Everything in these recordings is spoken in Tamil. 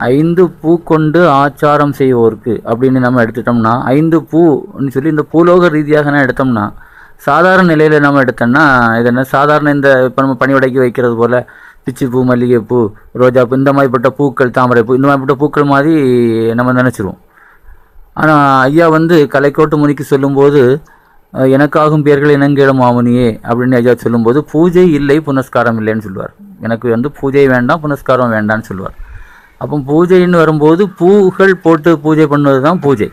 5 பூ கொண்டு ஆச்சாரம் செய்வோருக்கு அப்படின்னு நம்ம எடுத்துட்டோம்னா, 5 பூன்னு சொல்லி இந்த பூலோக ரீதியாக எடுத்தோம்னா, சாதாரண நிலையில் நம்ம எடுத்தோம்னா இது என்ன சாதாரண இந்த இப்போ நம்ம பணிவிடைக்கு வைக்கிறது போல் பிச்சிப்பூ, மல்லிகைப்பூ, ரோஜாப்பூ இந்த மாதிரிப்பட்ட பூக்கள், தாமரைப்பூ இந்த மாதிரிப்பட்ட பூக்கள் மாதிரி நம்ம நினச்சிருவோம். ஆனால் ஐயா கலைக்கோட்டு முனிக்கு சொல்லும்போது, எனக்காகும் பேர்கள் இனங்கேளும் மாமுனியே அப்படின்னு ஐயா சொல்லும்போது, பூஜை இல்லை புனஸ்காரம் இல்லைன்னு சொல்லுவார். எனக்கு பூஜை வேண்டாம், புனஸ்காரம் வேண்டான்னு சொல்லுவார். அப்போ பூஜைன்னு வரும்போது பூக்கள் போட்டு பூஜை பண்ணுவது தான் பூஜை.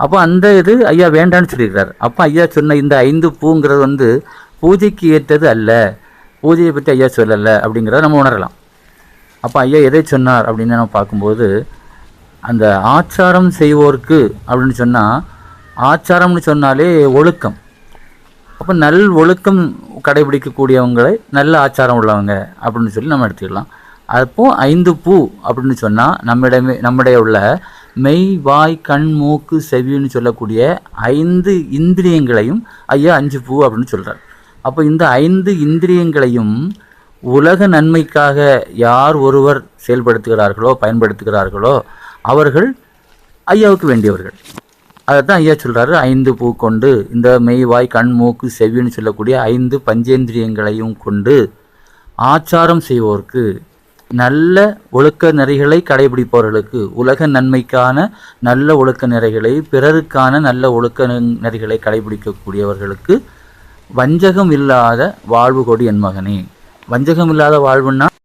அப்போ அந்த இது ஐயா வேண்டான்னு சொல்லியிருக்கிறார். அப்போ ஐயா சொன்ன இந்த 5 பூங்கிறது பூஜைக்கு ஏற்றது அல்ல, பூஜையை பற்றி ஐயா சொல்லலை அப்படிங்கிறத நம்ம உணரலாம். அப்போ ஐயா எதை சொன்னார் அப்படின்னு நம்ம பார்க்கும்போது, அந்த ஆச்சாரம் செய்வோருக்கு அப்படின்னு சொன்னால், ஆச்சாரம்னு சொன்னாலே ஒழுக்கம். அப்போ நல் ஒழுக்கம் கடைபிடிக்கக்கூடியவங்களை நல்ல ஆச்சாரம் உள்ளவங்க அப்படின்னு சொல்லி நம்ம எடுத்துக்கலாம். அப்போது 5 பூ அப்படின்னு சொன்னால் நம்முடைய உள்ள மெய், வாய், கண், மூக்கு, செவின்னு சொல்லக்கூடிய 5 இந்திரியங்களையும் ஐயா 5 பூ அப்படின்னு சொல்கிறார். அப்போ இந்த 5 இந்திரியங்களையும் உலக நன்மைக்காக யார் ஒருவர் செயல்படுத்துகிறார்களோ பயன்படுத்துகிறார்களோ அவர்கள் ஐயாவுக்கு வேண்டியவர்கள். அதை தான் ஐயா சொல்கிறாரு, 5 பூ கொண்டு இந்த மெய், வாய், கண், மூக்கு, செவின்னு சொல்லக்கூடிய 5 பஞ்சேந்திரியங்களையும் கொண்டு ஆச்சாரம் செய்வோருக்கு, நல்ல ஒழுக்க நெறிகளை கடைபிடிப்பவர்களுக்கு, உலக நன்மைக்கான நல்ல ஒழுக்க நெறிகளை, பிறருக்கான நல்ல ஒழுக்க நெறிகளை கடைபிடிக்கக்கூடியவர்களுக்கு வஞ்சகம் இல்லாத வாழ்வு கொடி என் மகனே. வஞ்சகம் இல்லாத வாழ்வுன்னா